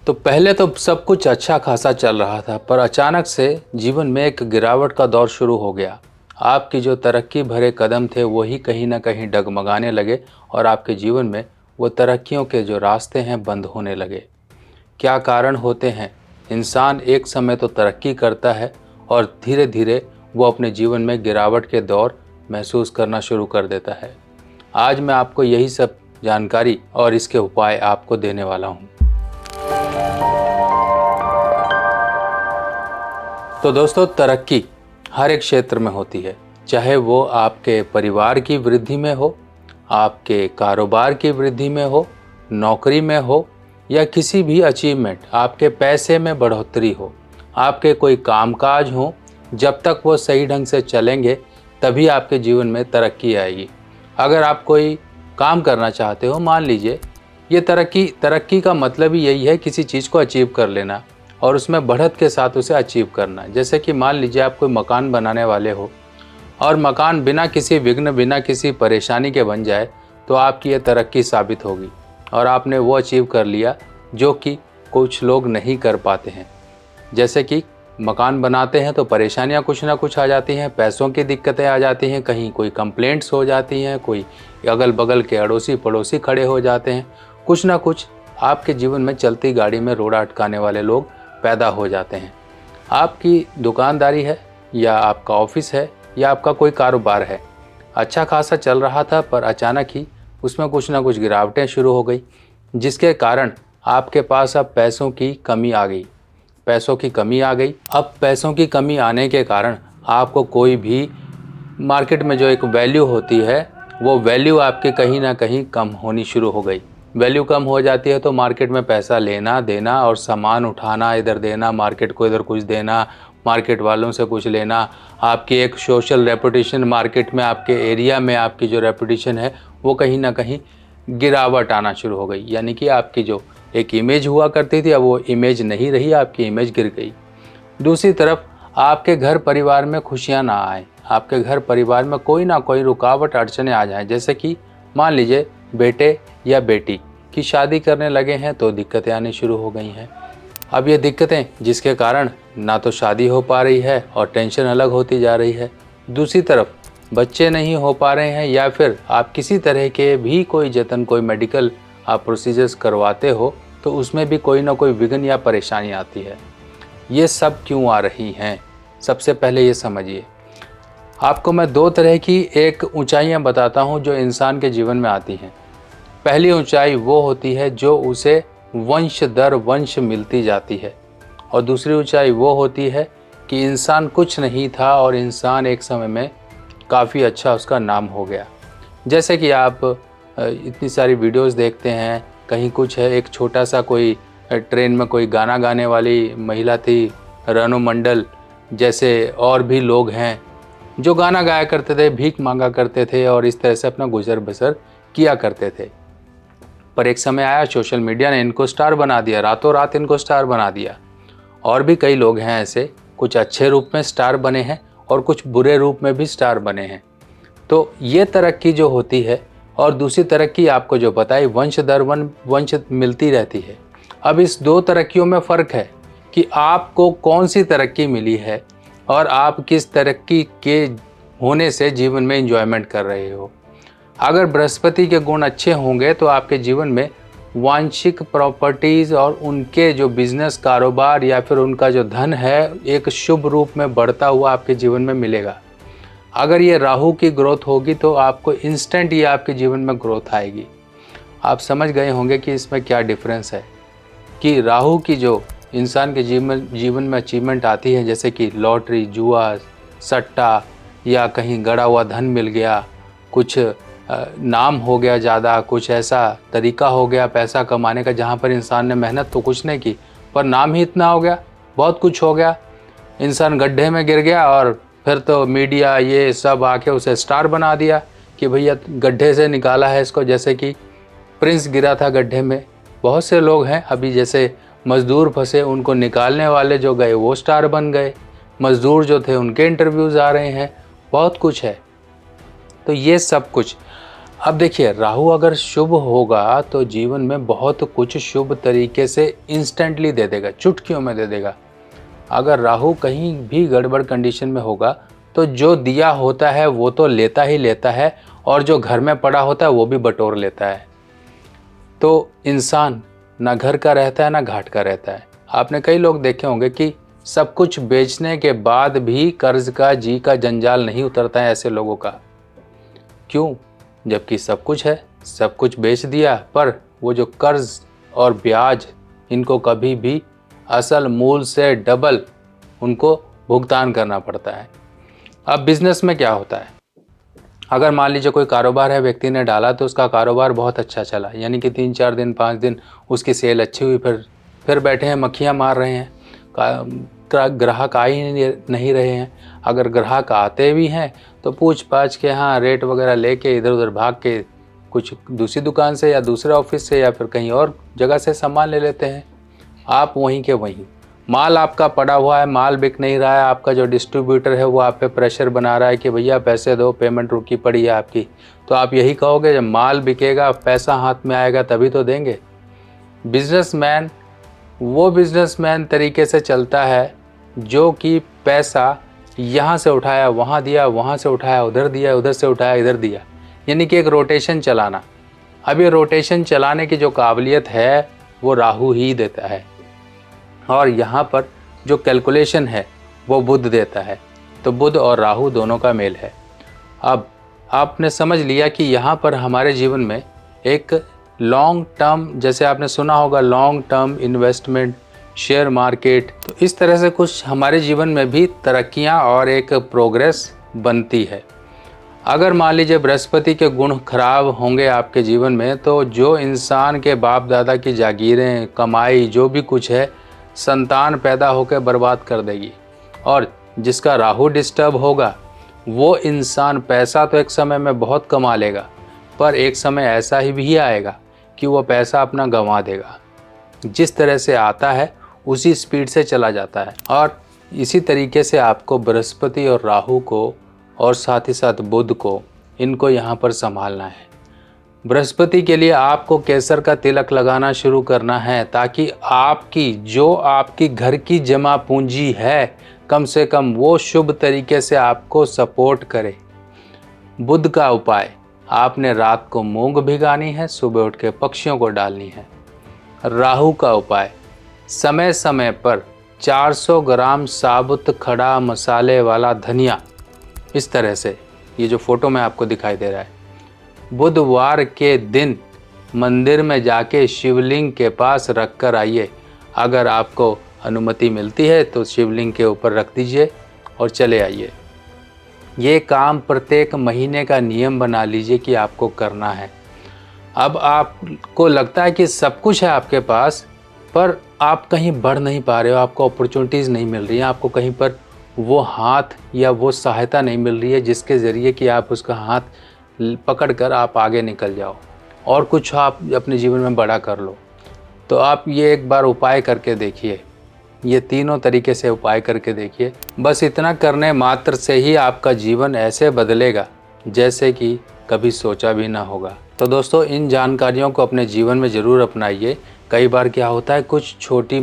तो पहले तो सब कुछ अच्छा खासा चल रहा था, पर अचानक से जीवन में एक गिरावट का दौर शुरू हो गया। आपकी जो तरक्की भरे कदम थे वही कहीं ना कहीं डगमगाने लगे और आपके जीवन में वो तरक्कियों के जो रास्ते हैं बंद होने लगे। क्या कारण होते हैं? इंसान एक समय तो तरक्की करता है और धीरे धीरे वो अपने जीवन में गिरावट के दौर महसूस करना शुरू कर देता है। आज मैं आपको यही सब जानकारी और इसके उपाय आपको देने वाला हूँ। तो दोस्तों, तरक्की हर एक क्षेत्र में होती है, चाहे वो आपके परिवार की वृद्धि में हो, आपके कारोबार की वृद्धि में हो, नौकरी में हो या किसी भी अचीवमेंट, आपके पैसे में बढ़ोतरी हो, आपके कोई कामकाज हो, जब तक वो सही ढंग से चलेंगे तभी आपके जीवन में तरक्की आएगी। अगर आप कोई काम करना चाहते हो, मान लीजिए ये तरक्की का मतलब ही यही है, किसी चीज़ को अचीव कर लेना और उसमें बढ़त के साथ उसे अचीव करना। जैसे कि मान लीजिए आप कोई मकान बनाने वाले हो और मकान बिना किसी विघ्न, बिना किसी परेशानी के बन जाए तो आपकी ये तरक्की साबित होगी और आपने वो अचीव कर लिया जो कि कुछ लोग नहीं कर पाते हैं। जैसे कि मकान बनाते हैं तो परेशानियां कुछ ना कुछ आ जाती हैं, पैसों की दिक्कतें आ जाती हैं, कहीं कोई कंप्लेंट्स हो जाती हैं, कोई अगल बगल के अड़ोसी पड़ोसी खड़े हो जाते हैं, कुछ ना कुछ आपके जीवन में चलती गाड़ी में रोड़ा अटकाने वाले लोग पैदा हो जाते हैं। आपकी दुकानदारी है या आपका ऑफिस है या आपका कोई कारोबार है, अच्छा खासा चल रहा था, पर अचानक ही उसमें कुछ ना कुछ गिरावटें शुरू हो गई, जिसके कारण आपके पास अब पैसों की कमी आ गई। अब पैसों की कमी आने के कारण आपको कोई भी मार्केट में जो एक वैल्यू होती है, वो वैल्यू आपकी कहीं ना कहीं कम होनी शुरू हो गई। वैल्यू कम हो जाती है तो मार्केट में पैसा लेना देना और सामान उठाना, इधर देना, मार्केट को इधर कुछ देना, मार्केट वालों से कुछ लेना, आपकी एक सोशल रेपुटेशन, मार्केट में आपके एरिया में आपकी जो रेपुटेशन है वो कहीं ना कहीं गिरावट आना शुरू हो गई। यानी कि आपकी जो एक इमेज हुआ करती थी, अब वो इमेज नहीं रही, आपकी इमेज गिर गई। दूसरी तरफ आपके घर परिवार में खुशियाँ ना आए, आपके घर परिवार में कोई ना कोई रुकावट अड़चने आ जाएं। जैसे कि मान लीजिए बेटे या बेटी की शादी करने लगे हैं तो दिक्कतें आनी शुरू हो गई हैं। अब ये दिक्कतें, जिसके कारण ना तो शादी हो पा रही है और टेंशन अलग होती जा रही है। दूसरी तरफ बच्चे नहीं हो पा रहे हैं या फिर आप किसी तरह के भी कोई जतन, कोई मेडिकल आप प्रोसीजर्स करवाते हो तो उसमें भी कोई ना कोई विघ्न या परेशानी आती है। ये सब क्यों आ रही हैं? सबसे पहले ये समझिए। आपको मैं दो तरह की एक ऊंचाइयां बताता हूं जो इंसान के जीवन में आती हैं। पहली ऊंचाई वो होती है जो उसे वंश दर वंश मिलती जाती है, और दूसरी ऊंचाई वो होती है कि इंसान कुछ नहीं था और इंसान एक समय में काफ़ी अच्छा उसका नाम हो गया। जैसे कि आप इतनी सारी वीडियोस देखते हैं, कहीं कुछ है, एक छोटा सा कोई ट्रेन में कोई गाना गाने वाली महिला थी, रानू मंडल जैसे और भी लोग हैं जो गाना गाया करते थे, भीख मांगा करते थे और इस तरह से अपना गुजर बसर किया करते थे। पर एक समय आया, सोशल मीडिया ने इनको स्टार बना दिया, रातों रात इनको स्टार बना दिया। और भी कई लोग हैं ऐसे, कुछ अच्छे रूप में स्टार बने हैं और कुछ बुरे रूप में भी स्टार बने हैं। तो ये तरक्की जो होती है, और दूसरी तरक्की आपको जो बताई, वंश दर वंश मिलती रहती है। अब इस दो तरक्कियों में फ़र्क है कि आपको कौन सी तरक्की मिली है और आप किस तरक्की के होने से जीवन में एंजॉयमेंट कर रहे हो। अगर बृहस्पति के गुण अच्छे होंगे तो आपके जीवन में वांशिक प्रॉपर्टीज़ और उनके जो बिजनेस, कारोबार या फिर उनका जो धन है, एक शुभ रूप में बढ़ता हुआ आपके जीवन में मिलेगा। अगर ये राहु की ग्रोथ होगी तो आपको इंस्टेंट ये आपके जीवन में ग्रोथ आएगी। आप समझ गए होंगे कि इसमें क्या डिफरेंस है, कि राहु की जो इंसान के जीवन में अचीवमेंट आती है, जैसे कि लॉटरी, जुआ, सट्टा या कहीं गड़ा हुआ धन मिल गया, कुछ नाम हो गया ज़्यादा, कुछ ऐसा तरीका हो गया पैसा कमाने का जहाँ पर इंसान ने मेहनत तो कुछ नहीं की पर नाम ही इतना हो गया, बहुत कुछ हो गया, इंसान गड्ढे में गिर गया और फिर तो मीडिया ये सब आके उसे स्टार बना दिया कि भैया गड्ढे से निकाला है इसको। जैसे कि प्रिंस गिरा था गड्ढे में। बहुत से लोग हैं अभी, जैसे मज़दूर फंसे, उनको निकालने वाले जो गए वो स्टार बन गए, मज़दूर जो थे उनके इंटरव्यूज़ आ रहे हैं, बहुत कुछ है। तो ये सब कुछ अब देखिए, राहु अगर शुभ होगा तो जीवन में बहुत कुछ शुभ तरीके से इंस्टेंटली दे देगा, चुटकियों में दे देगा। अगर राहु कहीं भी गड़बड़ कंडीशन में होगा तो जो दिया होता है वो तो लेता ही लेता है, और जो घर में पड़ा होता है वो भी बटोर लेता है। तो इंसान ना घर का रहता है ना घाट का रहता है। आपने कई लोग देखे होंगे कि सब कुछ बेचने के बाद भी कर्ज का जी का जंजाल नहीं उतरता है ऐसे लोगों का। क्यों? जबकि सब कुछ है, सब कुछ बेच दिया, पर वो जो कर्ज और ब्याज, इनको कभी भी असल मूल से डबल उनको भुगतान करना पड़ता है। अब बिजनेस में क्या होता है, अगर मान लीजिए कोई कारोबार है, व्यक्ति ने डाला तो उसका कारोबार बहुत अच्छा चला, यानी कि 3-4 दिन 5 दिन उसकी सेल अच्छी हुई, फिर बैठे हैं मक्खियाँ मार रहे हैं, ग्राहक आ ही नहीं रहे हैं। अगर ग्राहक आते भी हैं तो पूछ पाछ के हाँ रेट वगैरह लेके इधर उधर भाग के कुछ दूसरी दुकान से या दूसरे ऑफिस से या फिर कहीं और जगह से सामान ले लेते हैं। आप वहीं के वहीं, माल आपका पड़ा हुआ है, माल बिक नहीं रहा है, आपका जो डिस्ट्रीब्यूटर है वो आप पे प्रेशर बना रहा है कि भैया पैसे दो, पेमेंट रुकी पड़ी है आपकी। तो आप यही कहोगे जब माल बिकेगा, पैसा हाथ में आएगा तभी तो देंगे। बिजनेसमैन वो बिजनेसमैन तरीके से चलता है जो कि पैसा यहाँ से उठाया वहाँ दिया, वहाँ से उठाया उधर दिया, उधर से उठाया इधर दिया, यानी कि एक रोटेशन चलाना। अब ये रोटेशन चलाने की जो काबिलियत है वो राहु ही देता है, और यहाँ पर जो कैलकुलेशन है वो बुध देता है। तो बुध और राहु दोनों का मेल है। अब आपने समझ लिया कि यहाँ पर हमारे जीवन में एक लॉन्ग टर्म, जैसे आपने सुना होगा long term investment, share market, तो इस तरह से कुछ हमारे जीवन में भी तरक्कियाँ और एक प्रोग्रेस बनती है। अगर मान लीजिए बृहस्पति के गुण खराब होंगे आपके जीवन में, तो जो इंसान के बाप दादा की जागीरें, कमाई, जो भी कुछ है, संतान पैदा होकर बर्बाद कर देगी। और जिसका राहु डिस्टर्ब होगा वो इंसान पैसा तो एक समय में बहुत कमा लेगा, पर एक समय ऐसा ही भी आएगा कि वो पैसा अपना गंवा देगा। जिस तरह से आता है उसी स्पीड से चला जाता है। और इसी तरीके से आपको बृहस्पति और राहु को और साथ ही साथ बुध को, इनको यहाँ पर संभालना है। बृहस्पति के लिए आपको केसर का तिलक लगाना शुरू करना है, ताकि आपकी घर की जमा पूंजी है कम से कम वो शुभ तरीके से आपको सपोर्ट करे। बुध का उपाय, आपने रात को मूंग भिगानी है, सुबह उठ के पक्षियों को डालनी है। राहु का उपाय, समय समय पर 400 ग्राम साबुत खड़ा मसाले वाला धनिया, इस तरह से, ये जो फोटो में आपको दिखाई दे रहा है, बुधवार के दिन मंदिर में जाके शिवलिंग के पास रख कर आइए। अगर आपको अनुमति मिलती है तो शिवलिंग के ऊपर रख दीजिए और चले आइए। ये काम प्रत्येक महीने का नियम बना लीजिए कि आपको करना है। अब आपको लगता है कि सब कुछ है आपके पास, पर आप कहीं बढ़ नहीं पा रहे हो, आपको अपॉर्चुनिटीज़ नहीं मिल रही हैं, आपको कहीं पर वो हाथ या वो सहायता नहीं मिल रही है जिसके ज़रिए कि आप उसका हाथ पकड़कर आप आगे निकल जाओ और कुछ आप अपने जीवन में बड़ा कर लो। तो आप ये एक बार उपाय करके देखिए, ये तीनों तरीके से उपाय करके देखिए। बस इतना करने मात्र से ही आपका जीवन ऐसे बदलेगा जैसे कि कभी सोचा भी ना होगा। तो दोस्तों, इन जानकारियों को अपने जीवन में ज़रूर अपनाइए। कई बार क्या होता है, कुछ छोटे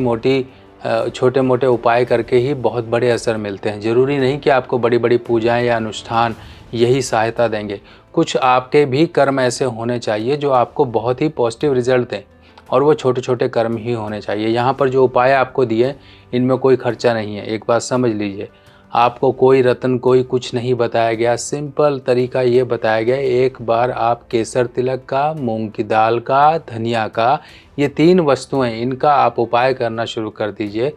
मोटे उपाय करके ही बहुत बड़े असर मिलते हैं। ज़रूरी नहीं कि आपको बड़ी बड़ी पूजाएं या अनुष्ठान यही सहायता देंगे। कुछ आपके भी कर्म ऐसे होने चाहिए जो आपको बहुत ही पॉजिटिव रिजल्ट दें, और वो छोटे छोटे कर्म ही होने चाहिए। यहाँ पर जो उपाय आपको दिए, इनमें कोई खर्चा नहीं है। एक बात समझ लीजिए, आपको कोई रत्न कोई कुछ नहीं बताया गया, सिंपल तरीका ये बताया गया, एक बार आप केसर तिलक का, मूंग की दाल का, धनिया का, ये 3 वस्तुएं, इनका आप उपाय करना शुरू कर दीजिए।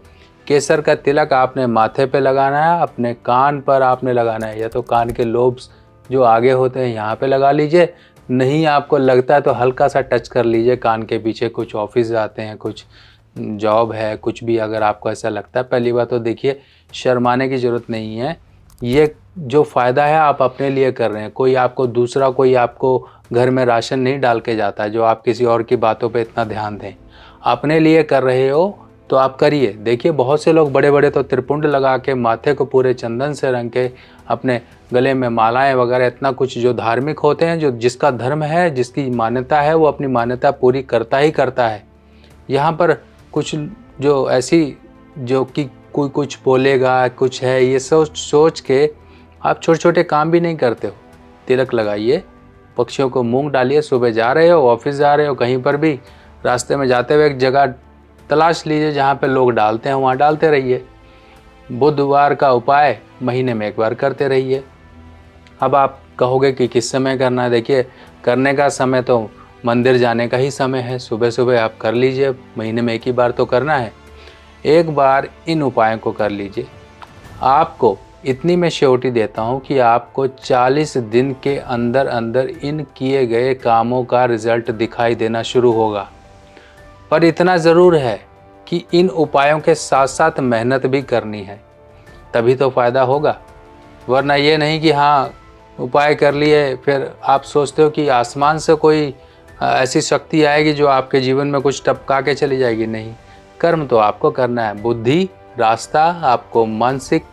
केसर का तिलक आपने माथे पे लगाना है, अपने कान पर आपने लगाना है, या तो कान के लोब्स जो आगे होते हैं यहाँ पे लगा लीजिए, नहीं आपको लगता है तो हल्का सा टच कर लीजिए कान के पीछे। कुछ ऑफिस जाते हैं, कुछ जॉब है, कुछ भी अगर आपको ऐसा लगता है, पहली बात तो देखिए शर्माने की ज़रूरत नहीं है। ये जो फ़ायदा है आप अपने लिए कर रहे हैं, कोई आपको घर में राशन नहीं डाल के जाता है जो आप किसी और की बातों पे इतना ध्यान दें। अपने लिए कर रहे हो तो आप करिए। देखिए बहुत से लोग बड़े बड़े तो त्रिपुंड लगा के, माथे को पूरे चंदन से रंग के अपने गले में मालाएं वगैरह इतना कुछ जो धार्मिक होते हैं, जो जिसका धर्म है, जिसकी मान्यता है, वो अपनी मान्यता पूरी करता ही करता है। यहाँ पर कुछ जो ऐसी जो कि कोई कुछ बोलेगा, कुछ है, ये सोच के आप छोटे छोटे काम भी नहीं करते हो। तिलक लगाइए, पक्षियों को मूंग डालिए, सुबह जा रहे हो, ऑफिस जा रहे हो, कहीं पर भी रास्ते में जाते हुए एक जगह तलाश लीजिए जहाँ पे लोग डालते हैं, वहाँ डालते रहिए। बुधवार का उपाय महीने में एक बार करते रहिए। अब आप कहोगे कि किस समय करना है? देखिए, करने का समय तो मंदिर जाने का ही समय है। सुबह सुबह आप कर लीजिए, महीने में एक ही बार तो करना है। एक बार इन उपायों को कर लीजिए। आपको इतनी मैं श्योरिटी देता हूँ कि आपको 40 दिन के अंदर अंदर इन किए गए कामों का रिजल्ट दिखाई देना शुरू होगा। पर इतना ज़रूर है कि इन उपायों के साथ साथ मेहनत भी करनी है, तभी तो फ़ायदा होगा। वरना ये नहीं कि हाँ उपाय कर लिए, फिर आप सोचते हो कि आसमान से कोई ऐसी शक्ति आएगी जो आपके जीवन में कुछ टपका के चली जाएगी। नहीं, कर्म तो आपको करना है। बुद्धि, रास्ता, आपको मानसिक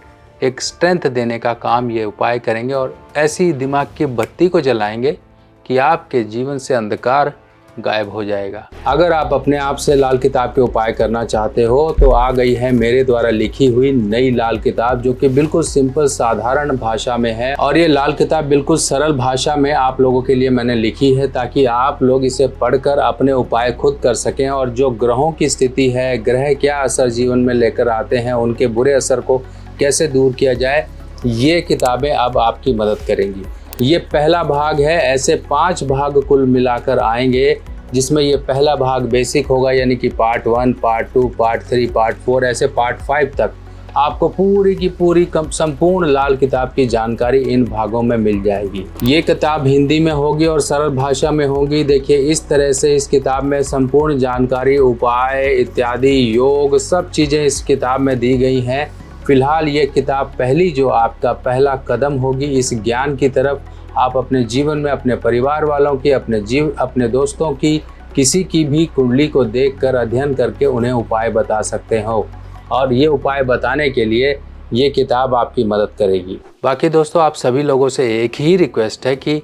एक स्ट्रेंथ देने का काम ये उपाय करेंगे और ऐसी दिमाग की बत्ती को जलाएंगे कि आपके जीवन से अंधकार गायब हो जाएगा। अगर आप अपने आप से लाल किताब के उपाय करना चाहते हो तो आ गई है मेरे द्वारा लिखी हुई नई लाल किताब, जो कि बिल्कुल सिंपल साधारण भाषा में है। और ये लाल किताब बिल्कुल सरल भाषा में आप लोगों के लिए मैंने लिखी है, ताकि आप लोग इसे पढ़कर अपने उपाय खुद कर सकें। और जो ग्रहों की स्थिति है, ग्रह क्या असर जीवन में लेकर आते हैं, उनके बुरे असर को कैसे दूर किया जाए, ये किताबें अब आपकी मदद करेंगी। ये पहला भाग है, ऐसे 5 भाग कुल मिलाकर आएंगे, जिसमें ये पहला भाग बेसिक होगा, यानी कि पार्ट 1, पार्ट 2, पार्ट 3, पार्ट 4, ऐसे पार्ट 5 तक आपको पूरी की पूरी संपूर्ण लाल किताब की जानकारी इन भागों में मिल जाएगी। ये किताब हिंदी में होगी और सरल भाषा में होगी। देखिए, इस तरह से इस किताब में संपूर्ण जानकारी, उपाय इत्यादि, योग, सब चीज़ें इस किताब में दी गई हैं। फिलहाल ये किताब पहली जो आपका पहला कदम होगी इस ज्ञान की तरफ। आप अपने जीवन में अपने परिवार वालों की, अपने दोस्तों की, किसी की भी कुंडली को देखकर अध्ययन करके उन्हें उपाय बता सकते हो। और ये उपाय बताने के लिए ये किताब आपकी मदद करेगी। बाकी दोस्तों, आप सभी लोगों से एक ही रिक्वेस्ट है कि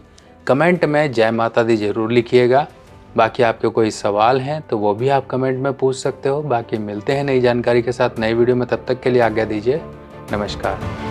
कमेंट में जय माता दी जरूर लिखिएगा। बाकी आपके कोई सवाल हैं तो वो भी आप कमेंट में पूछ सकते हो। बाकी मिलते हैं नई जानकारी के साथ नई वीडियो में, तब तक के लिए आज्ञा दीजिए। नमस्कार।